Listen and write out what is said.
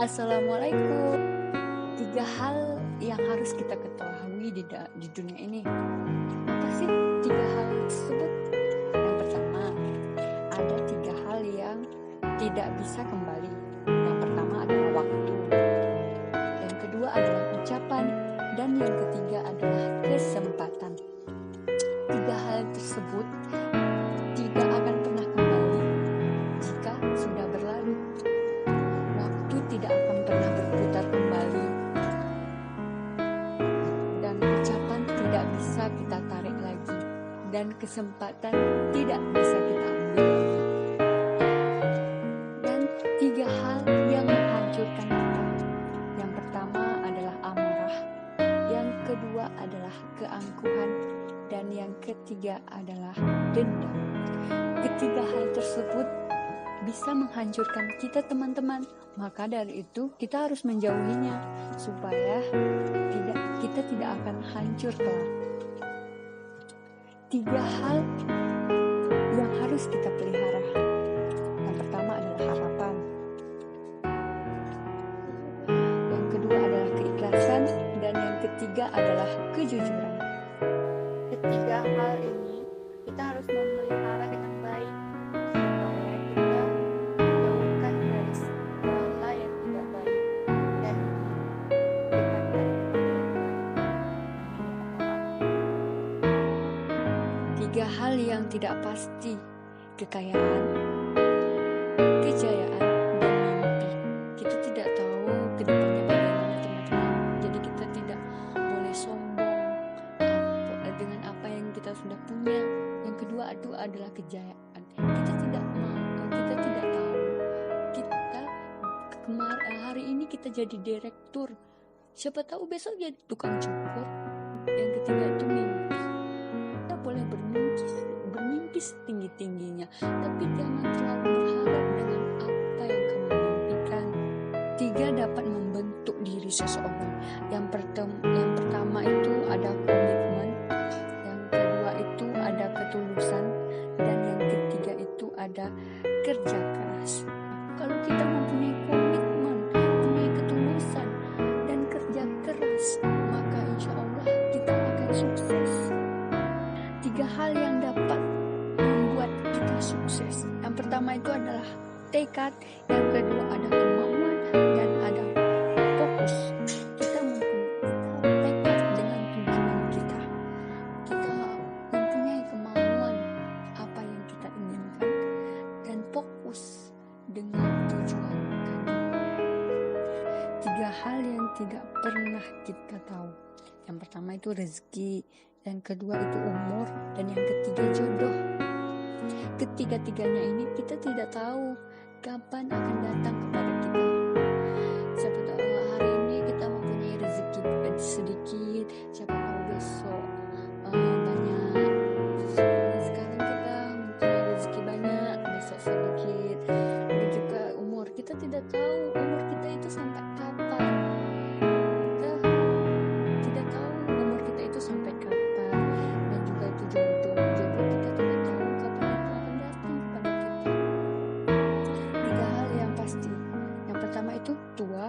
Assalamualaikum. Tiga hal yang harus kita ketahui di dunia ini. Apa sih tiga hal tersebut? Yang pertama, ada tiga hal yang tidak bisa kembali. Yang pertama adalah waktu. Yang kedua adalah ucapan. Dan yang ketiga adalah kesempatan. Tiga hal tersebut tidak akan pernah kembali jika sudah berlalu. Waktu tidak akan pernah berputar kembali, dan ucapan tidak bisa kita tarik lagi, dan kesempatan tidak bisa kita ambil lagi. Dan tiga hal yang menghancurkan kita. Yang pertama adalah amarah, yang kedua adalah keangkuhan, dan yang ketiga adalah dendam. Ketiga hal tersebut bisa menghancurkan kita, teman-teman. Maka dari itu kita harus menjauhinya supaya kita tidak akan hancur kelak. Tiga hal yang harus kita pelihara. Yang pertama adalah harapan. Yang kedua adalah keikhlasan, dan yang ketiga adalah kejujuran. Ketiga hal ini kita harus memelihara dengan baik supaya kita jauhkan dari segala yang tidak baik dan dekatkan Tiga hal yang tidak pasti: kekayaan, kejayaan, dan mimpi. Kita tidak tahu ke depannya bagaimana, teman-teman. Jadi kita tidak boleh sombong dengan apa yang kita sudah punya. Yang kedua itu adalah kejayaan. Kita tidak tahu. Hari ini kita jadi direktur. Siapa tahu besok jadi tukang cukur. Yang ketiga itu mimpi. Kita boleh bermimpi setinggi-tingginya, tapi jangan terlalu berharap dengan apa yang kamu mimpikan. Tiga dapat membentuk diri seseorang. Yang pertama itu ada komitmen, yang kedua itu ada ketulusan, dan yang ketiga itu ada kerja keras. Kalau kita mempunyai komitmen, mempunyai ketulusan, dan kerja keras, maka insya Allah kita akan sukses. Tiga hal yang dapat membuat kita sukses. Yang pertama itu adalah tekad, yang kedua ada kemauan, dan ada fokus. Kita tekad dengan tujuan kita. Kita mempunyai kemauan apa yang kita inginkan, dan fokus dengan tujuan tadi. Tiga hal yang tidak pernah kita tahu. Yang pertama itu rezeki, yang kedua itu umur, dan yang ketiga jodoh. Ketiga-tiganya ini kita tidak tahu kapan akan datang kepada kita. Siapa tahu hari ini kita mempunyai rezeki sedikit, siapa tahu besok banyak. Sekarang kita mempunyai rezeki banyak, besok sedikit. Dan juga umur, kita tidak tahu umur kita itu sampai kapan. Kita tidak tahu umur kita itu sampai kapan. Dan juga itu jodoh kita tidak tahu kapan itu akan datang kepada kita. Tiga hal yang pasti. Yang pertama itu tua,